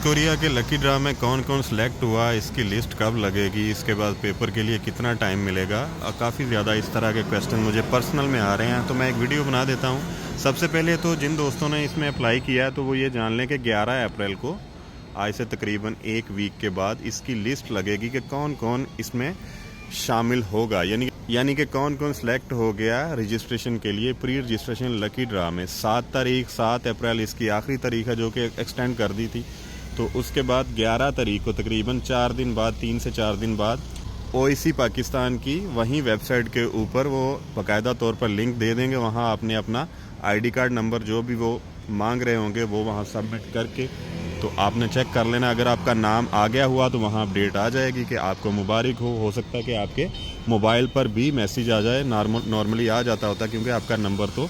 Korea के lucky draw में कौन कौन सिलेक्ट हुआ, इसकी लिस्ट कब लगेगी, इसके बाद पेपर के लिए कितना टाइम मिलेगा, काफ़ी ज़्यादा इस तरह के क्वेश्चन मुझे पर्सनल में आ रहे हैं, तो मैं एक वीडियो बना देता हूं। सबसे पहले तो जिन दोस्तों ने इसमें अप्लाई किया है तो वो ये जान लें कि 11 अप्रैल को आज से तकरीबन एक वीक के बाद इसकी लिस्ट लगेगी कि कौन कौन इसमें शामिल होगा, यानी कि कौन कौन सिलेक्ट हो गया रजिस्ट्रेशन के लिए प्री रजिस्ट्रेशन लकी ड्रा में। 7 अप्रैल इसकी आखिरी तारीख है जो कि एक्सटेंड कर दी थी। तो उसके बाद 11 तारीख को तकरीबन 4 दिन बाद, 3 से 4 दिन बाद ओएसी पाकिस्तान की वहीं वेबसाइट के ऊपर वो बाकायदा तौर पर लिंक दे देंगे। वहाँ आपने अपना आईडी कार्ड नंबर जो भी वो मांग रहे होंगे वो वहाँ सबमिट करके तो आपने चेक कर लेना। अगर आपका नाम आ गया हुआ तो वहाँ अपडेट आ जाएगी कि आपको मुबारक हो सकता है कि आपके मोबाइल पर भी मैसेज आ जाए। नॉर्मली आ जाता होता है क्योंकि आपका नंबर तो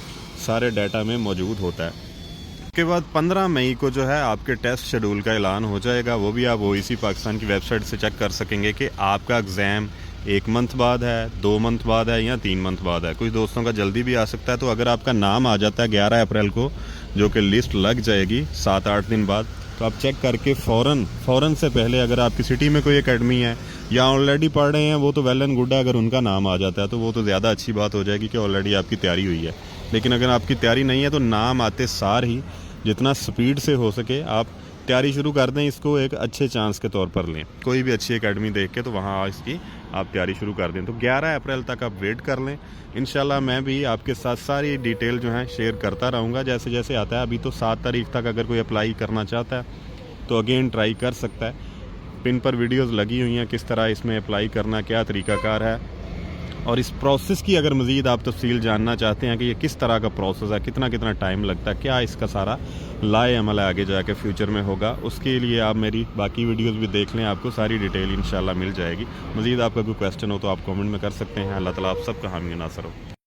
सारे डाटा में मौजूद होता है। उसके बाद 15 मई को जो है आपके टेस्ट शेड्यूल का ऐलान हो जाएगा। वो भी आप ओएसी पाकिस्तान की वेबसाइट से चेक कर सकेंगे कि आपका एग्ज़ाम 1 मंथ बाद है, 2 मंथ बाद है या 3 मंथ बाद है। कुछ दोस्तों का जल्दी भी आ सकता है। तो अगर आपका नाम आ जाता है 11 अप्रैल को, जो कि लिस्ट लग जाएगी 7-8 दिन बाद, तो आप चेक करके फ़ौरन से पहले अगर आपकी सिटी में कोई एकेडमी है या ऑलरेडी पढ़ रहे हैं वो तो वेल एंड गुड है। अगर उनका नाम आ जाता है तो वो तो ज़्यादा अच्छी बात हो जाएगी कि ऑलरेडी आपकी तैयारी हुई है। लेकिन अगर आपकी तैयारी नहीं है तो नाम आते सार ही जितना स्पीड से हो सके आप तैयारी शुरू कर दें। इसको एक अच्छे चांस के तौर पर लें, कोई भी अच्छी एकेडमी देख के तो वहाँ इसकी आप तैयारी शुरू कर दें। तो 11 अप्रैल तक आप वेट कर लें। इंशाल्लाह मैं भी आपके साथ सारी डिटेल जो है शेयर करता रहूँगा जैसे जैसे आता है। अभी तो 7 तारीख तक अगर कोई अप्लाई करना चाहता है तो अगेन ट्राई कर सकता है। पिन पर वीडियोज़ लगी हुई हैं किस तरह इसमें अप्लाई करना, क्या तरीक़ाकार है, और इस प्रोसेस की अगर मज़ीद आप तफसील जानना चाहते हैं कि ये किस तरह का प्रोसेस है, कितना कितना टाइम लगता है, क्या इसका सारा लाए अमल आगे जाके फ्यूचर में होगा, उसके लिए आप मेरी बाकी वीडियोस भी देख लें। आपको सारी डिटेल इंशाल्लाह मिल जाएगी। मज़ीद आपका कोई क्वेश्चन हो तो आप कमेंट में कर सकते हैं। अल्लाह ताला आप सबका हामी नासर हो।